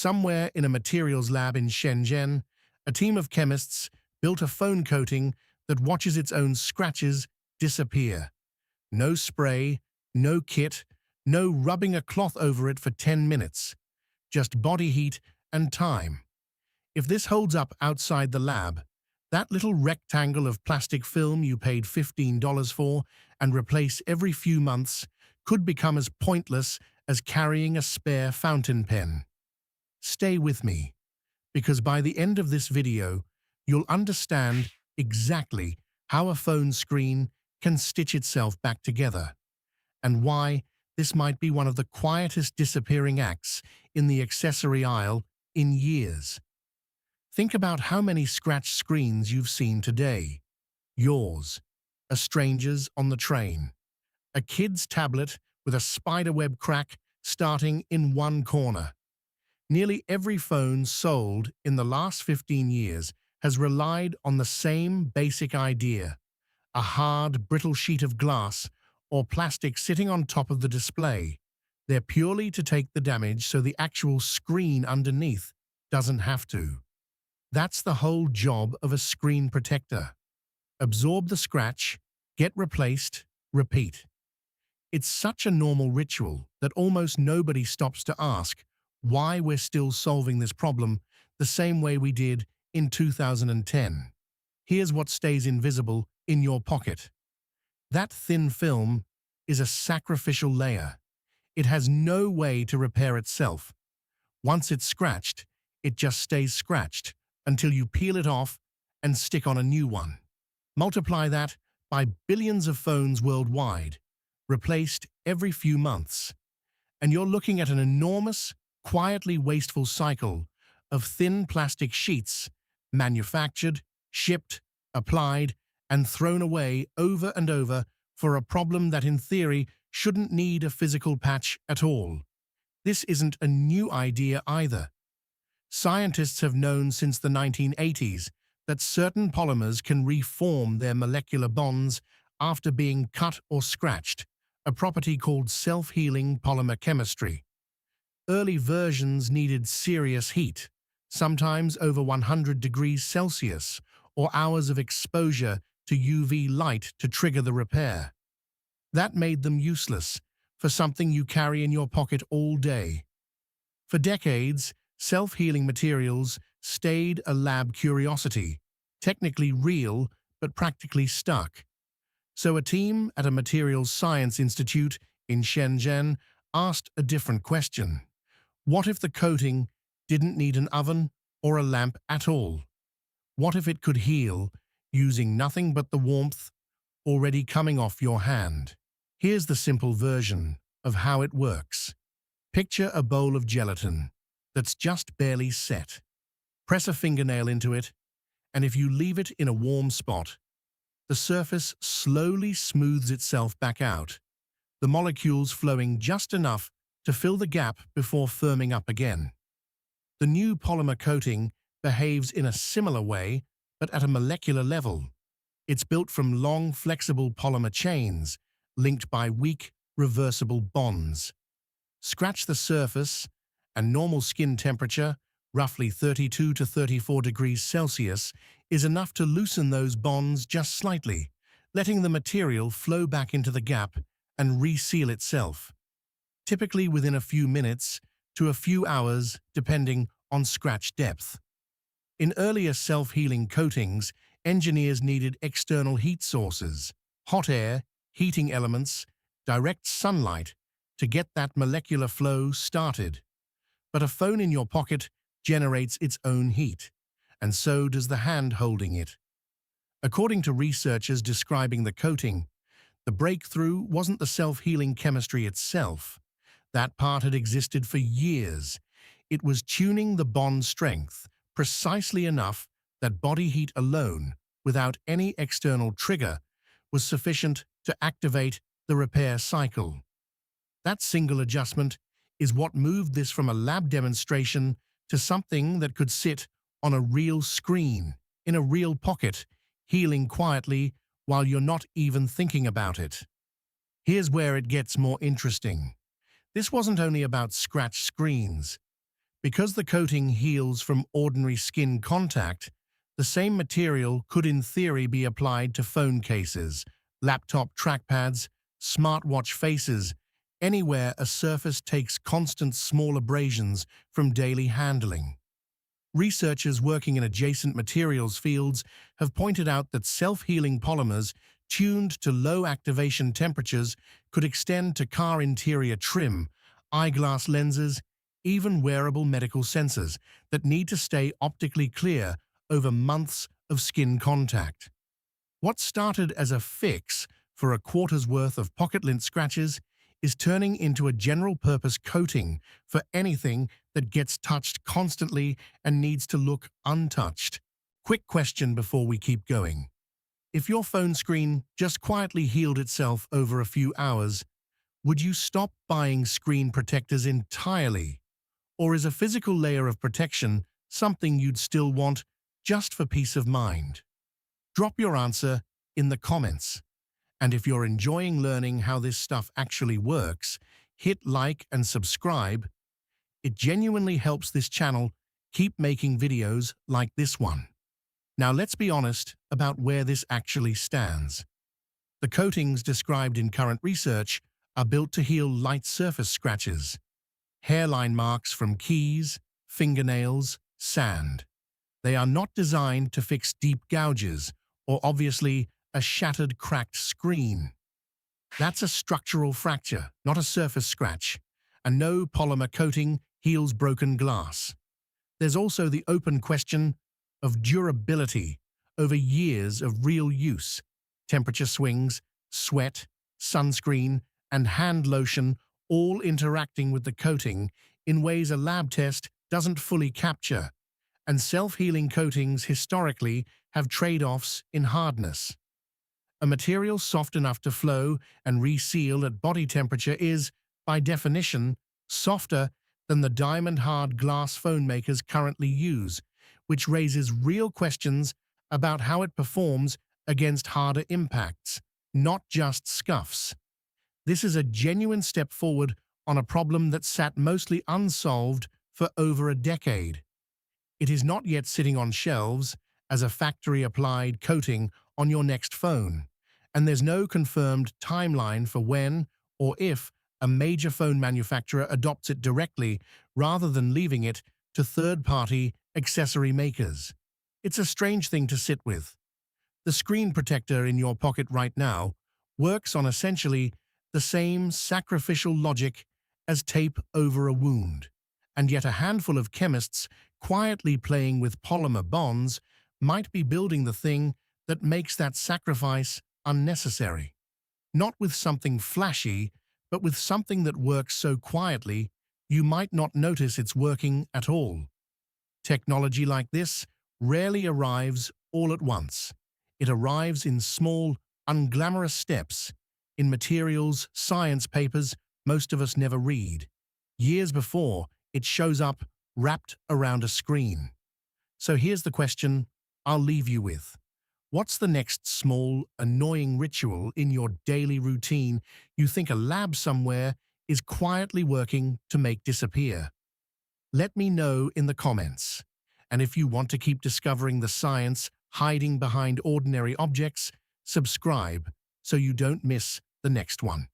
Somewhere in a materials lab in Shenzhen, a team of chemists built a phone coating that watches its own scratches disappear. No spray, no kit, no rubbing a cloth over it for 10 minutes. Just body heat and time. If this holds up outside the lab, that little rectangle of plastic film you paid $15 for and replace every few months could become as pointless as carrying a spare fountain pen. Stay with me, because by the end of this video, you'll understand exactly how a phone screen can stitch itself back together, and why this might be one of the quietest disappearing acts in the accessory aisle in years. Think about how many scratched screens you've seen today. Yours, a stranger's on the train, a kid's tablet with a spiderweb crack starting in one corner. Nearly every phone sold in the last 15 years has relied on the same basic idea: a hard, brittle sheet of glass or plastic sitting on top of the display. They're purely to take the damage so the actual screen underneath doesn't have to. That's the whole job of a screen protector. Absorb the scratch, get replaced, repeat. It's such a normal ritual that almost nobody stops to ask why we're still solving this problem the same way we did in 2010. Here's what stays invisible in your pocket. That thin film is a sacrificial layer. It has no way to repair itself. Once it's scratched, it just stays scratched until you peel it off and stick on a new one. Multiply that by billions of phones worldwide, replaced every few months, and you're looking at an enormous, quietly wasteful cycle of thin plastic sheets manufactured, shipped, applied, and thrown away over and over for a problem that in theory shouldn't need a physical patch at all. This isn't a new idea either. Scientists have known since the 1980s that certain polymers can reform their molecular bonds after being cut or scratched, a property called self-healing polymer chemistry. Early versions needed serious heat, sometimes over 100 degrees Celsius, or hours of exposure to UV light to trigger the repair. That made them useless for something you carry in your pocket all day. For decades, self-healing materials stayed a lab curiosity, technically real but practically stuck. So a team at a materials science institute in Shenzhen asked a different question. What if the coating didn't need an oven or a lamp at all? What if it could heal using nothing but the warmth already coming off your hand? Here's the simple version of how it works. Picture a bowl of gelatin that's just barely set. Press a fingernail into it, and if you leave it in a warm spot, the surface slowly smooths itself back out, the molecules flowing just enough to fill the gap before firming up again. The new polymer coating behaves in a similar way, but at a molecular level. It's built from long, flexible polymer chains linked by weak, reversible bonds. Scratch the surface, and normal skin temperature, roughly 32 to 34 degrees Celsius, is enough to loosen those bonds just slightly, letting the material flow back into the gap and reseal itself, typically within a few minutes to a few hours depending on scratch depth. In earlier self-healing coatings, engineers needed external heat sources, hot air, heating elements, direct sunlight, to get that molecular flow started. But a phone in your pocket generates its own heat, and so does the hand holding it. According to researchers describing the coating, the breakthrough wasn't the self-healing chemistry itself. That part had existed for years. It was tuning the bond strength precisely enough that body heat alone, without any external trigger, was sufficient to activate the repair cycle. That single adjustment is what moved this from a lab demonstration to something that could sit on a real screen, in a real pocket, healing quietly while you're not even thinking about it. Here's where it gets more interesting. This wasn't only about scratch screens. Because the coating heals from ordinary skin contact, the same material could in theory be applied to phone cases, laptop trackpads, smartwatch faces, anywhere a surface takes constant small abrasions from daily handling. Researchers working in adjacent materials fields have pointed out that self-healing polymers tuned to low activation temperatures could extend to car interior trim, eyeglass lenses, even wearable medical sensors that need to stay optically clear over months of skin contact. What started as a fix for a quarter's worth of pocket lint scratches is turning into a general-purpose coating for anything that gets touched constantly and needs to look untouched. Quick question before we keep going. If your phone screen just quietly healed itself over a few hours, would you stop buying screen protectors entirely? Or is a physical layer of protection something you'd still want just for peace of mind? Drop your answer in the comments. And if you're enjoying learning how this stuff actually works, hit like and subscribe. It genuinely helps this channel keep making videos like this one. Now let's be honest about where this actually stands. The coatings described in current research are built to heal light surface scratches, hairline marks from keys, fingernails, sand. They are not designed to fix deep gouges or obviously a shattered, cracked screen. That's a structural fracture, not a surface scratch, and no polymer coating heals broken glass. There's also the open question of durability over years of real use. Temperature swings, sweat, sunscreen, and hand lotion all interacting with the coating in ways a lab test doesn't fully capture, and self-healing coatings historically have trade-offs in hardness. A material soft enough to flow and reseal at body temperature is, by definition, softer than the diamond-hard glass phone makers currently use, which raises real questions about how it performs against harder impacts, not just scuffs. This is a genuine step forward on a problem that sat mostly unsolved for over a decade. It is not yet sitting on shelves as a factory-applied coating on your next phone, and there's no confirmed timeline for when or if a major phone manufacturer adopts it directly rather than leaving it to third-party accessory makers. It's a strange thing to sit with. The screen protector in your pocket right now works on essentially the same sacrificial logic as tape over a wound, and yet a handful of chemists quietly playing with polymer bonds might be building the thing that makes that sacrifice unnecessary. Not with something flashy, but with something that works so quietly you might not notice it's working at all. Technology like this rarely arrives all at once. It arrives in small, unglamorous steps, in materials, science papers most of us never read. Years before, it shows up wrapped around a screen. So here's the question I'll leave you with. What's the next small, annoying ritual in your daily routine you think a lab somewhere is quietly working to make disappear? Let me know in the comments. And if you want to keep discovering the science hiding behind ordinary objects, subscribe so you don't miss the next one.